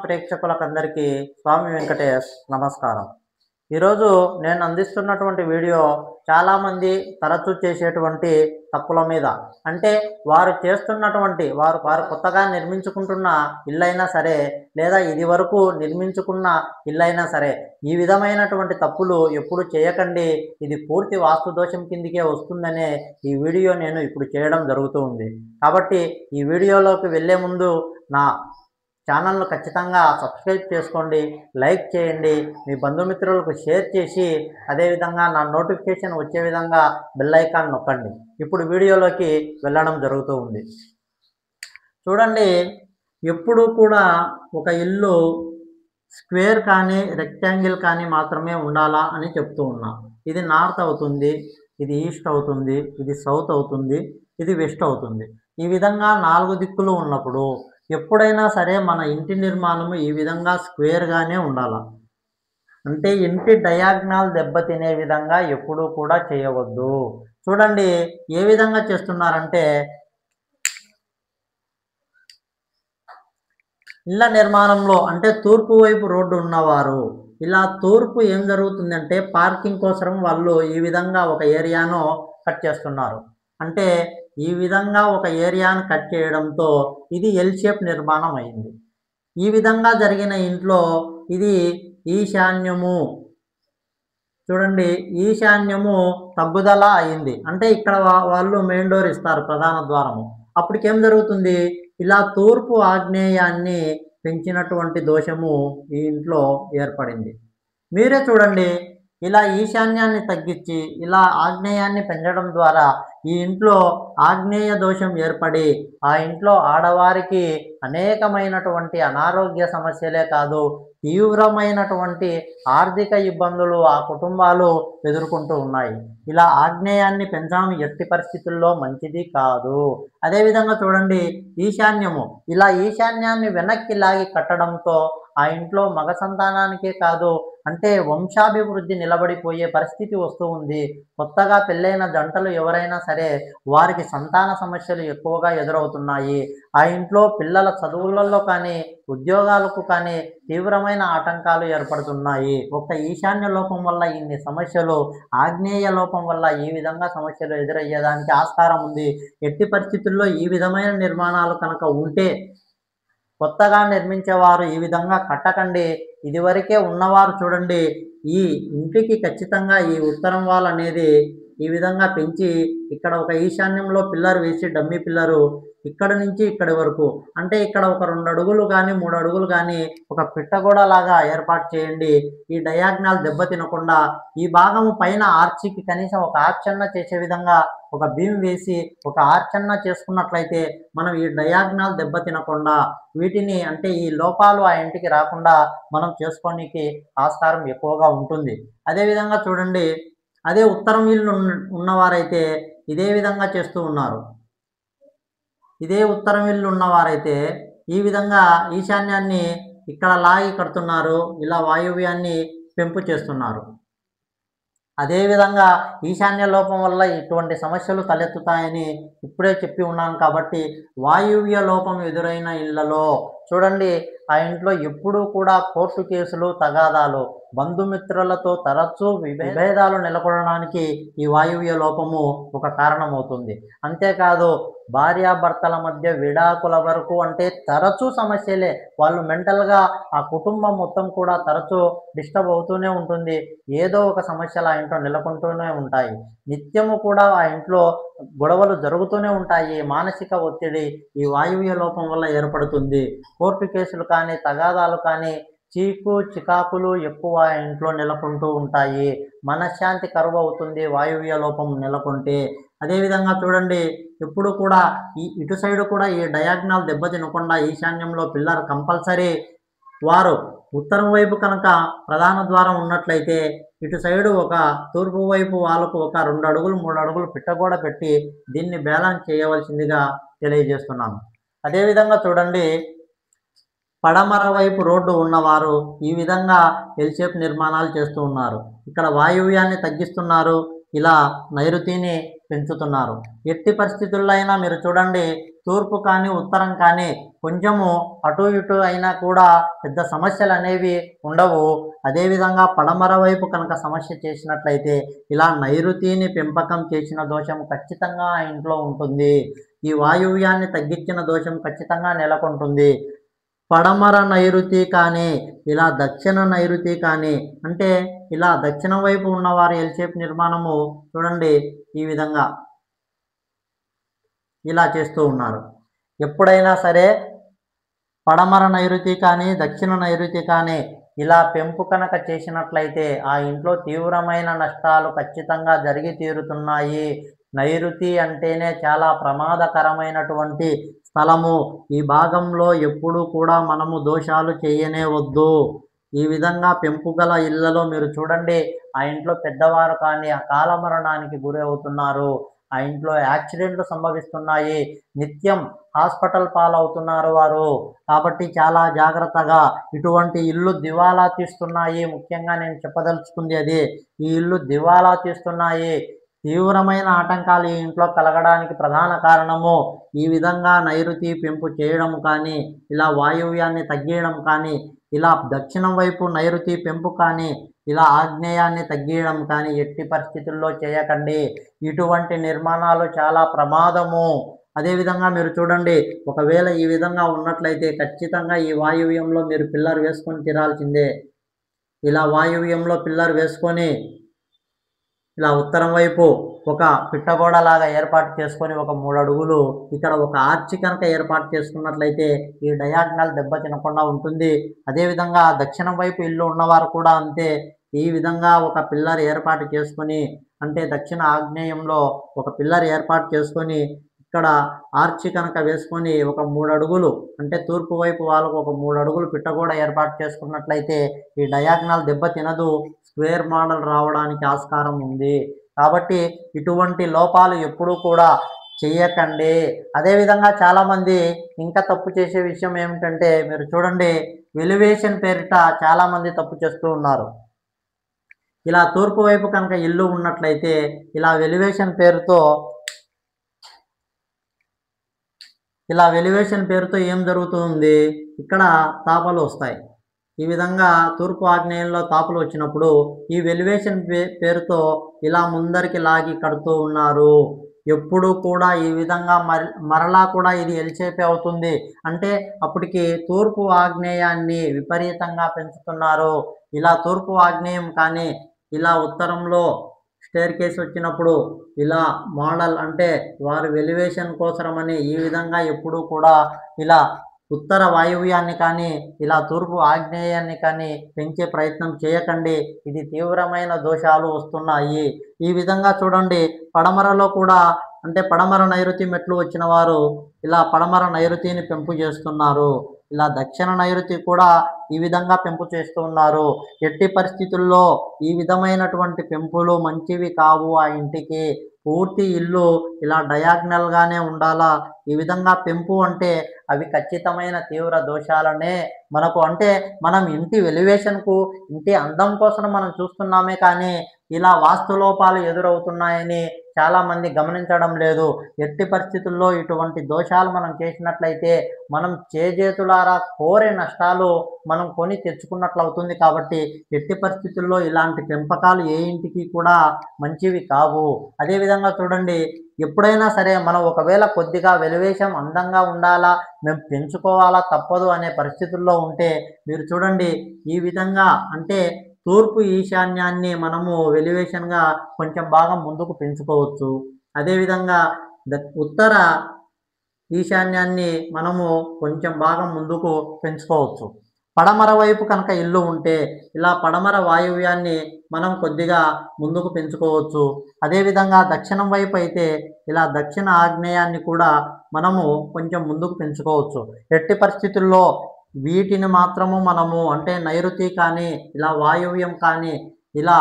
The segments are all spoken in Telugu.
ప్రేక్షకులకందరికీ స్వామి వెంకటేష్ నమస్కారం. ఈరోజు నేను అందిస్తున్నటువంటి వీడియో చాలామంది తరచూ చేసేటువంటి తప్పుల మీద, అంటే వారు చేస్తున్నటువంటి వారు కొత్తగా నిర్మించుకుంటున్న ఇల్లైనా సరే, లేదా ఇది వరకు నిర్మించుకున్న ఇల్లైనా సరే, ఈ విధమైనటువంటి తప్పులు ఎప్పుడు చేయకండి. ఇది పూర్తి వాస్తు దోషం కిందికే వస్తుందనే ఈ వీడియో నేను ఇప్పుడు చేయడం జరుగుతూ ఉంది. కాబట్టి ఈ వీడియోలోకి వెళ్ళే ముందు నా ఛానల్ను ఖచ్చితంగా సబ్స్క్రైబ్ చేసుకోండి, లైక్ చేయండి, మీ బంధుమిత్రులకు షేర్ చేసి అదేవిధంగా నా నోటిఫికేషన్ వచ్చే విధంగా బెల్ ఐకాన్ నొక్కండి. ఇప్పుడు వీడియోలోకి వెళ్ళడం జరుగుతూ ఉంది. చూడండి, ఎప్పుడు కూడా ఒక ఇల్లు స్క్వేర్ కానీ రెక్టాంగిల్ కానీ మాత్రమే ఉండాలా అని చెప్తూ ఉన్నా. ఇది నార్త్ అవుతుంది, ఇది ఈస్ట్ అవుతుంది, ఇది సౌత్ అవుతుంది, ఇది వెస్ట్ అవుతుంది. ఈ విధంగా 4 దిక్కులు ఉన్నప్పుడు ఎప్పుడైనా సరే మన ఇంటి నిర్మాణము ఈ విధంగా స్క్వేర్గానే ఉండాలి. అంటే ఇంటి డయాగ్నల్ దెబ్బతినే విధంగా ఎప్పుడూ కూడా చేయవద్దు. చూడండి ఏ విధంగా చేస్తున్నారంటే, ఇళ్ళ నిర్మాణంలో అంటే తూర్పు వైపు రోడ్డు ఉన్నవారు ఇలా తూర్పు ఏం జరుగుతుందంటే పార్కింగ్ కోసం వాళ్ళు ఈ విధంగా ఒక ఏరియాను కట్ చేస్తున్నారు. అంటే ఈ విధంగా ఒక ఏరియాను కట్ చేయడంతో ఇది ఎల్ షేప్ నిర్మాణం అయింది. ఈ విధంగా జరిగిన ఇంట్లో ఇది ఈశాన్యము, చూడండి ఈశాన్యము తగ్గుదల అయింది. అంటే ఇక్కడ వాళ్ళు మెయిన్ డోర్ ఇస్తారు, ప్రధాన ద్వారము. అప్పటికేం జరుగుతుంది, ఇలా తూర్పు ఆగ్నేయాన్ని పెంచినటువంటి దోషము ఈ ఇంట్లో ఏర్పడింది. మీరే చూడండి, ఇలా ఈశాన్యాన్ని తగ్గించి ఇలా ఆగ్నేయాన్ని పెంచడం ద్వారా ఈ ఇంట్లో ఆగ్నేయ దోషం ఏర్పడి ఆ ఇంట్లో ఆడవారికి అనేకమైనటువంటి అనారోగ్య సమస్యలే కాదు, తీవ్రమైనటువంటి ఆర్థిక ఇబ్బందులు ఆ కుటుంబాలు ఎదుర్కొంటూ ఉన్నాయి. ఇలా ఆగ్నేయాన్ని పెంచడం ఎట్టి పరిస్థితుల్లో మంచిది కాదు. అదేవిధంగా చూడండి ఈశాన్యము, ఇలా ఈశాన్యాన్ని వెనక్కి లాగి కట్టడంతో ఆ ఇంట్లో మగ సంతానానికే కాదు, అంటే వంశాభివృద్ధి నిలబడిపోయే పరిస్థితి వస్తూ ఉంది. కొత్తగా పెళ్ళైన జంటలు ఎవరైనా సరే వారికి సంతాన సమస్యలు ఎక్కువగా ఎదురవుతున్నాయి. ఆ ఇంట్లో పిల్లల చదువులలో కానీ ఉద్యోగాలకు కానీ తీవ్రమైన ఆటంకాలు ఏర్పడుతున్నాయి. ఒక ఈశాన్య లోపం వల్ల ఇన్ని సమస్యలు, ఆగ్నేయ లోపం వల్ల ఈ విధంగా సమస్యలు ఎదురయ్యేదానికి ఆస్కారం ఉంది. ఎట్టి పరిస్థితుల్లో ఈ విధమైన నిర్మాణాలు కనుక ఉంటే కొత్తగా నిర్మించేవారు ఈ విధంగా కట్టకండి. ఇదివరకే ఉన్నవారు చూడండి, ఈ ఇంటికి ఖచ్చితంగా ఈ ఉత్తరం వాల్ అనేది ఈ విధంగా పెంచి ఇక్కడ ఒక ఈశాన్యంలో పిల్లర్ వేసి డమ్మీ పిల్లరు ఇక్కడ నుంచి ఇక్కడి వరకు, అంటే ఇక్కడ ఒక 2 అడుగులు కానీ 3 అడుగులు కానీ ఒక పిట్టగోడ లాగా ఏర్పాటు చేయండి. ఈ డయాగ్నల్ దెబ్బతినకుండా ఈ భాగము పైన ఆర్చికి కనీసం ఒక ఆర్చన్న చేసే విధంగా ఒక బీమ్ వేసి ఒక ఆర్చన్న చేసుకున్నట్లయితే మనం ఈ డయాగ్నల్ దెబ్బతినకుండా వీటిని, అంటే ఈ లోపాలు ఆ ఇంటికి రాకుండా మనం చేసుకోనికి ఆస్కారం ఎక్కువగా ఉంటుంది. అదేవిధంగా చూడండి, అదే ఉత్తరం ఇల్లు ఉన్నవారైతే ఇదే విధంగా చేస్తూ ఉన్నారు. ఇదే ఉత్తరం ఇల్లు ఉన్నవారైతే ఈ విధంగా ఈశాన్యాన్ని ఇక్కడ లాగి కడుతున్నారు, ఇలా వాయువ్యాన్ని పెంపు చేస్తున్నారు. అదేవిధంగా ఈశాన్య లోపం వల్ల ఇటువంటి సమస్యలు తలెత్తుతాయని ఇప్పుడే చెప్పి ఉన్నాను. కాబట్టి వాయువ్య లోపం ఎదురైన ఇళ్లలో చూడండి, ఆ ఇంట్లో ఎప్పుడూ కూడా కోర్టు కేసులు, తగాదాలు, బంధుమిత్రులతో తరచూ విభేదాలు నెలకొనడానికి ఈ వాయువ్య లోపము ఒక కారణమవుతుంది. అంతేకాదు భార్యాభర్తల మధ్య విడాకుల వరకు, అంటే తరచూ సమస్యలే. వాళ్ళు మెంటల్గా ఆ కుటుంబం మొత్తం కూడా తరచూ డిస్టర్బ్ అవుతూనే ఉంటుంది. ఏదో ఒక సమస్యలు ఆ ఇంట్లో నెలకొంటూనే ఉంటాయి. నిత్యము కూడా ఆ ఇంట్లో గొడవలు జరుగుతూనే ఉంటాయి. మానసిక ఒత్తిడి ఈ వాయువ్య లోపం వల్ల ఏర్పడుతుంది. కోర్టు కేసులు కానీ తగాదాలు కానీ చీకు చికాకులు ఎక్కువ ఇంట్లో నెలకొంటూ ఉంటాయి. మనశ్శాంతి కరువు అవుతుంది వాయువ్య లోపం నెలకొంటే. అదేవిధంగా చూడండి, ఎప్పుడు కూడా ఇటు సైడు కూడా ఈ డయాగ్నల్ దెబ్బతినకుండా ఈశాన్యంలో పిల్లర్ కంపల్సరీ. వారు ఉత్తరం వైపు కనుక ప్రధాన ద్వారం ఉన్నట్లయితే ఇటు సైడు ఒక తూర్పు వైపు వాళ్ళకు ఒక 2 అడుగులు 3 అడుగులు పిట్టగోడ పెట్టి దీన్ని బ్యాలెన్స్ చేయవలసిందిగా తెలియజేస్తున్నాను. అదేవిధంగా చూడండి, పడమర వైపు రోడ్డు ఉన్నవారు ఈ విధంగా ఎల్ షేప్ నిర్మాణాలు చేస్తూ ఉన్నారు. ఇక్కడ వాయువ్యాన్ని తగ్గిస్తున్నారు, ఇలా నైరుతిని పెంచుతున్నారు. ఎట్టి పరిస్థితుల్లో అయినా మీరు చూడండి, తూర్పు కానీ ఉత్తరం కానీ కొంచెము అటు ఇటు అయినా కూడా పెద్ద సమస్యలు అనేవి ఉండవు. అదేవిధంగా పడమర వైపు కనుక సమస్య చేసినట్లయితే ఇలా నైరుతిని పెంపకం చేసిన దోషం ఖచ్చితంగా ఆ ఇంట్లో ఉంటుంది. ఈ వాయువ్యాన్ని తగ్గించిన దోషం ఖచ్చితంగా నెలకొంటుంది. పడమర నైరుతి కానీ ఇలా దక్షిణ నైరుతి కానీ అంటే ఇలా దక్షిణం వైపు ఉన్నవారు ఎల్ షేప్ నిర్మాణము చూడండి ఈ విధంగా ఇలా చేస్తూ ఉన్నారు. ఎప్పుడైనా సరే పడమర నైరుతి కానీ దక్షిణ నైరుతి కానీ ఇలా పెంపు కనుక చేసినట్లయితే ఆ ఇంట్లో తీవ్రమైన నష్టాలు ఖచ్చితంగా జరిగి తీరుతున్నాయి. నైరుతి అంటేనే చాలా ప్రమాదకరమైనటువంటి స్థలము. ఈ భాగంలో ఎప్పుడూ కూడా మనము దోషాలు చేయనే వద్దు. ఈ విధంగా పెంపు గల ఇళ్లలో మీరు చూడండి, ఆ ఇంట్లో పెద్దవారు కానీ అకాల మరణానికి గురి అవుతున్నారు. ఆ ఇంట్లో యాక్సిడెంట్లు సంభవిస్తున్నాయి. నిత్యం హాస్పిటల్ పాలవుతున్నారు వారు. కాబట్టి చాలా జాగ్రత్తగా ఇటువంటి ఇల్లు దివాలా తీస్తున్నాయి. ముఖ్యంగా నేను చెప్పదలుచుకుంది అది. ఈ ఇల్లు దివాలా తీస్తున్నాయి. తీవ్రమైన ఆటంకాలు ఈ ఇంట్లో కలగడానికి ప్రధాన కారణము ఈ విధంగా నైరుతి పెంపు చేయడం కానీ, ఇలా వాయువ్యాన్ని తగ్గియడం కానీ, ఇలా దక్షిణం వైపు నైరుతి పెంపు కానీ, ఇలా ఆగ్నేయాన్ని తగ్గియడం కానీ ఎట్టి పరిస్థితుల్లో చేయకండి. ఇటువంటి నిర్మాణాలు చాలా ప్రమాదము. అదేవిధంగా మీరు చూడండి, ఒకవేళ ఈ విధంగా ఉన్నట్లయితే ఖచ్చితంగా ఈ వాయువ్యంలో మీరు పిల్లర్ వేసుకొని తీరాల్సిందే. ఇలా వాయువ్యంలో పిల్లర్ వేసుకొని ఇలా ఉత్తరం వైపు ఒక పిట్టగోడలాగా ఏర్పాటు చేసుకొని ఒక 3 అడుగులు ఇక్కడ ఒక ఆర్చి కనుక ఏర్పాటు చేసుకున్నట్లయితే ఈ డయాగ్నల్ దెబ్బ తినకుండా ఉంటుంది. అదేవిధంగా దక్షిణం వైపు ఇల్లు ఉన్నవారు కూడా అంతే. ఈ విధంగా ఒక పిల్లర్ ఏర్పాటు చేసుకొని అంటే దక్షిణ ఆగ్నేయంలో ఒక పిల్లర్ ఏర్పాటు చేసుకొని ఇక్కడ ఆర్చి కనుక వేసుకొని ఒక 3 అడుగులు అంటే తూర్పు వైపు వాళ్ళకు ఒక 3 అడుగులు పిట్టగోడ ఏర్పాటు చేసుకున్నట్లయితే ఈ డయాగ్నల్ దెబ్బ తినదు. స్క్వేర్ మోడల్ రావడానికి ఆస్కారం ఉంది. కాబట్టి ఇటువంటి లోపాలు ఎప్పుడూ కూడా చెయ్యకండి. అదేవిధంగా చాలామంది ఇంకా తప్పు చేసే విషయం ఏమిటంటే మీరు చూడండి, ఎలివేషన్ పేరిట చాలామంది తప్పు చేస్తూ ఉన్నారు. ఇలా తూర్పు వైపు కనుక ఇల్లు ఉన్నట్లయితే ఇలా ఎలివేషన్ పేరుతో ఏం జరుగుతుంది, ఇక్కడ తాపలు వస్తాయి. ఈ విధంగా తూర్పు ఆగ్నేయంలో తాపులు వచ్చినప్పుడు ఈ ఎలివేషన్ పేరుతో ఇలా ముందరికి లాగి కడుతూ ఉన్నారు. ఎప్పుడు కూడా ఈ విధంగా మరలా కూడా ఇది ఎల్ షేపే అవుతుంది. అంటే అప్పటికి తూర్పు ఆగ్నేయాన్ని విపరీతంగా పెంచుతున్నారు. ఇలా తూర్పు ఆగ్నేయం కానీ ఇలా ఉత్తరంలో స్టేర్ కేస్ వచ్చినప్పుడు ఇలా మోడల్ అంటే వారు ఎలివేషన్ కోసమని ఈ విధంగా ఎప్పుడూ కూడా ఇలా ఉత్తర వాయువ్యాన్ని కానీ ఇలా తూర్పు ఆగ్నేయాన్ని కానీ పెంచే ప్రయత్నం చేయకండి. ఇది తీవ్రమైన దోషాలు వస్తున్నాయి. ఈ విధంగా చూడండి, పడమరలో కూడా అంటే పడమర నైరుతి మెట్లు వచ్చిన వారు ఇలా పడమర నైరుతిని పెంపు చేస్తున్నారు. ఇలా దక్షిణ నైరుతి కూడా ఈ విధంగా పెంపు చేస్తూ ఉన్నారు. ఎట్టి పరిస్థితుల్లో ఈ విధమైనటువంటి పెంపులు మంచివి కావు. ఆ ఇంటికి పూర్తి ఇల్లు ఇలా డయాగ్నల్గానే ఉండాలా. ఈ విధంగా పెంపు అంటే అవి ఖచ్చితమైన తీవ్ర దోషాలనే మనకు అంటే మనం ఇంటి ఎలివేషన్కు ఇంటి అందం కోసం మనం చూస్తున్నామే కానీ ఇలా వాస్తులోపాలు ఎదురవుతున్నాయని చాలామంది గమనించడం లేదు. ఎట్టి పరిస్థితుల్లో ఇటువంటి దోషాలు మనం చేసినట్లయితే మనం చేజేతులారా కోరే నష్టాలు మనం కొని తెచ్చుకున్నట్లు అవుతుంది. కాబట్టి ఎట్టి పరిస్థితుల్లో ఇలాంటి పెంపకాలు ఏ ఇంటికి కూడా మంచివి కావు. అదేవిధంగా చూడండి, ఎప్పుడైనా సరే మనం ఒకవేళ కొద్దిగా వెలివేషన్ అందంగా ఉండాలా, మేము పెంచుకోవాలా తప్పదు అనే పరిస్థితుల్లో ఉంటే మీరు చూడండి, ఈ విధంగా అంటే తూర్పు ఈశాన్యాన్ని మనము వెలివేషన్గా కొంచెం భాగం ముందుకు పెంచుకోవచ్చు. అదేవిధంగా ఉత్తర ఈశాన్యాన్ని మనము కొంచెం భాగం ముందుకు పెంచుకోవచ్చు. పడమర వైపు కనుక ఇల్లు ఉంటే ఇలా పడమర వాయువ్యాన్ని మనం కొద్దిగా ముందుకు పెంచుకోవచ్చు. అదేవిధంగా దక్షిణం వైపు అయితే ఇలా దక్షిణ ఆగ్నేయాన్ని కూడా మనము కొంచెం ముందుకు పెంచుకోవచ్చు. ఎట్టి పరిస్థితుల్లో వీటిని మాత్రము మనము అంటే నైరుతి కానీ ఇలా వాయువ్యం కానీ ఇలా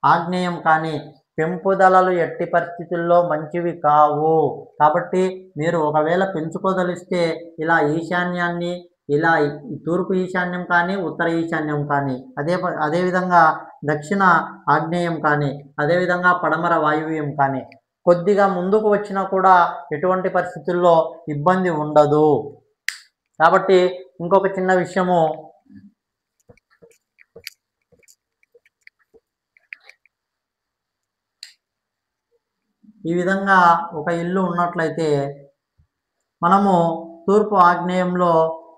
ఆగ్నేయం కానీ పెంపుదలలు ఎట్టి పరిస్థితుల్లో మంచివి కావు. కాబట్టి మీరు ఒకవేళ పెంచుకోదలిస్తే ఇలా ఈశాన్యాన్ని ఇలా తూర్పు ఈశాన్యం కానీ, ఉత్తర ఈశాన్యం కానీ, అదేవిధంగా దక్షిణ ఆగ్నేయం కానీ, అదేవిధంగా పడమర వాయువ్యం కానీ కొద్దిగా ముందుకు వచ్చినా కూడా ఎటువంటి పరిస్థితుల్లో ఇబ్బంది ఉండదు. కాబట్టి ఇంకొక చిన్న విషయము, ఈ విధంగా ఒక ఇల్లు ఉన్నట్లయితే మనము తూర్పు ఆగ్నేయంలో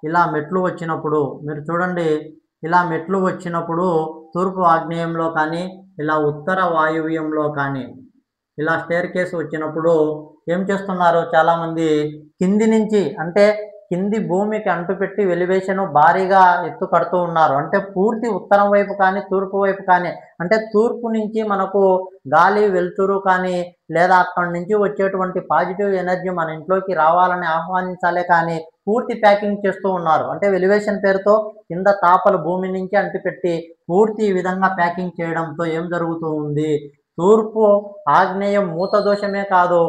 ఇలా మెట్లు వచ్చినప్పుడు మీరు చూడండి, ఇలా మెట్లు వచ్చినప్పుడు తూర్పు ఆగ్నేయంలో కానీ, ఇలా ఉత్తర వాయువ్యంలో కానీ ఇలా స్టేర్ కేస్ వచ్చినప్పుడు ఏం చేస్తున్నారు చాలామంది, కింది నుంచి అంటే కింది భూమికి అంటుపెట్టి వెలివేషన్ భారీగా ఎత్తు కడుతూ ఉన్నారు. అంటే పూర్తి ఉత్తరం వైపు కానీ, తూర్పు వైపు కానీ, అంటే తూర్పు నుంచి మనకు గాలి వెలుతురు కానీ, లేదా అక్కడి నుంచి వచ్చేటువంటి పాజిటివ్ ఎనర్జీ మన ఇంట్లోకి రావాలని ఆహ్వానించాలే కానీ పూర్తి ప్యాకింగ్ చేస్తూ ఉన్నారు. అంటే వెలివేషన్ పేరుతో కింద తాపలు భూమి నుంచి అంటిపెట్టి పూర్తి ఈ విధంగా ప్యాకింగ్ చేయడంతో ఏం జరుగుతూ ఉంది, తూర్పు ఆగ్నేయం మూత దోషమే కాదు,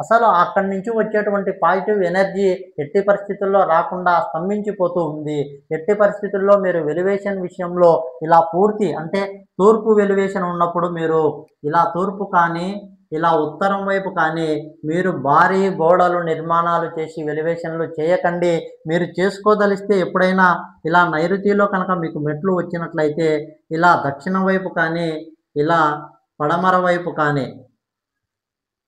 అసలు అక్కడి నుంచి వచ్చేటువంటి పాజిటివ్ ఎనర్జీ ఎట్టి పరిస్థితుల్లో రాకుండా స్తంభించిపోతూ ఉంది. ఎట్టి పరిస్థితుల్లో మీరు వెలివేషన్ విషయంలో ఇలా పూర్తి అంటే తూర్పు వెలివేషన్ ఉన్నప్పుడు మీరు ఇలా తూర్పు కానీ, ఇలా ఉత్తరం వైపు కానీ మీరు భారీ గోడలు నిర్మాణాలు చేసి వెలివేషన్లు చేయకండి. మీరు చేసుకోదలిస్తే ఎప్పుడైనా ఇలా నైరుతిలో కనుక మీకు మెట్లు వచ్చినట్లయితే ఇలా దక్షిణం వైపు కానీ, ఇలా పడమర వైపు కానీ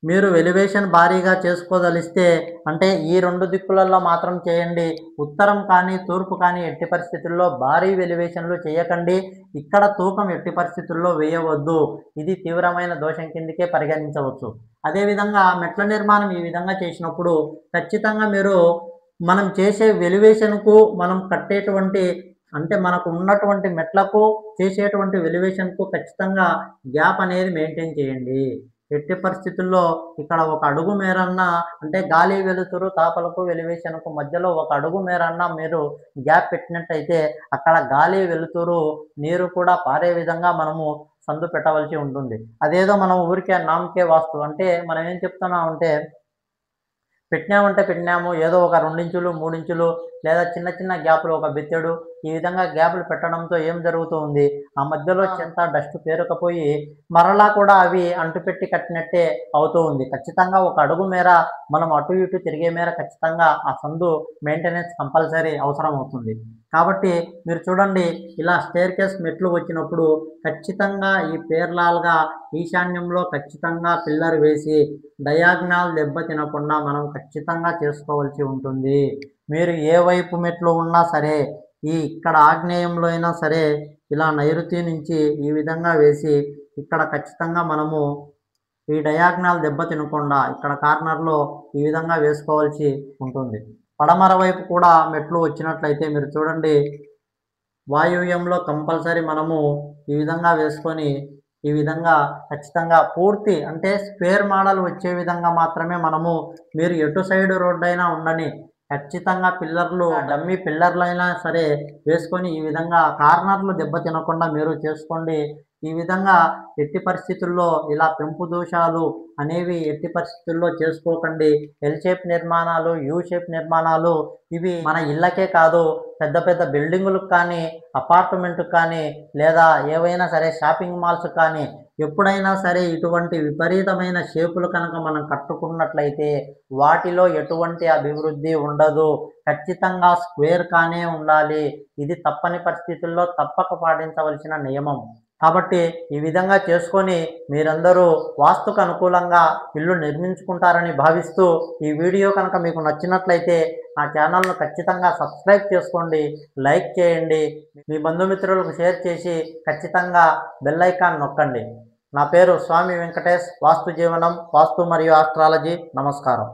మీరు వెలివేషన్ భారీగా చేసుకోదలిస్తే అంటే ఈ 2 దిక్కులలో మాత్రం చేయండి. ఉత్తరం కానీ, తూర్పు కానీ ఎట్టి పరిస్థితుల్లో భారీ వెలివేషన్లు చేయకండి. ఇక్కడ తూకం ఎట్టి పరిస్థితుల్లో వేయవద్దు. ఇది తీవ్రమైన దోషం కిందకే పరిగణించవచ్చు. అదేవిధంగా మెట్ల నిర్మాణం ఈ విధంగా చేసినప్పుడు ఖచ్చితంగా మీరు మనం చేసే వెలివేషన్కు మనం కట్టేటువంటి అంటే మనకు ఉన్నటువంటి మెట్లకు చేసేటువంటి వెలివేషన్కు ఖచ్చితంగా గ్యాప్ అనేది మెయింటైన్ చేయండి. ఎట్టి పరిస్థితుల్లో ఇక్కడ ఒక అడుగు మేరన్నా అంటే గాలి వెలుతురు తాపలకు వెలివేషన్కు మధ్యలో ఒక అడుగు మేరన్నా మీరు గ్యాప్ పెట్టినట్టయితే అక్కడ గాలి వెలుతురు నీరు కూడా పారే విధంగా మనము సందు పెట్టవలసి ఉంటుంది. అదేదో మనం ఊరికే నామకే వాస్తు అంటే మనం ఏం చెప్తున్నామంటే పెట్టినాము ఏదో ఒక 2 ఇంచులు 3 ఇంచులు లేదా చిన్న చిన్న గ్యాపులు ఒక బెత్తెడు ఈ విధంగా గ్యాపులు పెట్టడంతో ఏం జరుగుతూ ఉంది, ఆ మధ్యలో చెంత డస్ట్ పేరుకపోయి మరలా కూడా అవి అంటుపెట్టి కట్టినట్టే అవుతూ ఉంది. ఖచ్చితంగా ఒక అడుగు మేర మనం అటు ఇటు తిరిగే మేర ఖచ్చితంగా ఆ సందు మెయింటెనెన్స్ కంపల్సరీ అవసరం అవుతుంది. కాబట్టి మీరు చూడండి, ఇలా స్టేర్ కేస్ మెట్లు వచ్చినప్పుడు ఖచ్చితంగా ఈ పేర్లాల్గా ఈశాన్యంలో ఖచ్చితంగా పిల్లర్ వేసి డయాగ్నల్ దెబ్బ తినకుండా మనం ఖచ్చితంగా చేసుకోవాల్సి ఉంటుంది. మీరు ఏ వైపు మెట్లు ఉన్నా సరే ఇక్కడ ఆగ్నేయంలో అయినా సరే ఇలా నైరుతి నుంచి ఈ విధంగా వేసి ఇక్కడ ఖచ్చితంగా మనము ఈ డయాగ్నల్ దెబ్బ తినకుండా ఇక్కడ కార్నర్లో ఈ విధంగా వేసుకోవాల్సి ఉంటుంది. పడమర వైపు కూడా మెట్లు వచ్చినట్లయితే మీరు చూడండి, వాయువ్యంలో కంపల్సరీ మనము ఈ విధంగా వేసుకొని ఈ విధంగా ఖచ్చితంగా పూర్తి అంటే స్క్వేర్ మోడల్ వచ్చే విధంగా మాత్రమే మనము మీరు ఎటు సైడ్ రోడ్డు అయినా ఉండని ఖచ్చితంగా పిల్లర్లు డమ్మీ పిల్లర్లు అయినా సరే వేసుకొని ఈ విధంగా కార్నర్లు దెబ్బ తినకుండా మీరు చేసుకోండి. ఈ విధంగా ఎట్టి పరిస్థితుల్లో ఇలా పెంపు దోషాలు అనేవి ఎట్టి పరిస్థితుల్లో చేసుకోకండి. ఎల్ షేప్ నిర్మాణాలు, యూ షేప్ నిర్మాణాలు ఇవి మన ఇళ్ళకే కాదు పెద్ద పెద్ద బిల్డింగులకు కానీ, అపార్ట్మెంట్కి కానీ, లేదా ఏవైనా సరే షాపింగ్ మాల్స్ కానీ ఎప్పుడైనా సరే ఇటువంటి విపరీతమైన షేపులు కనుక మనం కట్టుకున్నట్లయితే వాటిలో ఎటువంటి అభివృద్ధి ఉండదు. ఖచ్చితంగా స్క్వేర్ కానే ఉండాలి. ఇది తప్పని పరిస్థితుల్లో తప్పక పాటించవలసిన నియమం. కాబట్టి ఈ విధంగా చేసుకొని మీరందరూ వాస్తుకు అనుకూలంగా ఇల్లు నిర్మించుకుంటారని భావిస్తూ ఈ వీడియో కనుక మీకు నచ్చినట్లయితే నా ఛానల్ను ఖచ్చితంగా సబ్స్క్రైబ్ చేసుకోండి, లైక్ చేయండి, మీ బంధుమిత్రులకు షేర్ చేసి ఖచ్చితంగా బెల్ ఐకాన్ నొక్కండి. నా పేరు స్వామి వెంకటేష్, వాస్తు జీవనం, వాస్తు మరియు ఆస్ట్రాలజీ. నమస్కారం.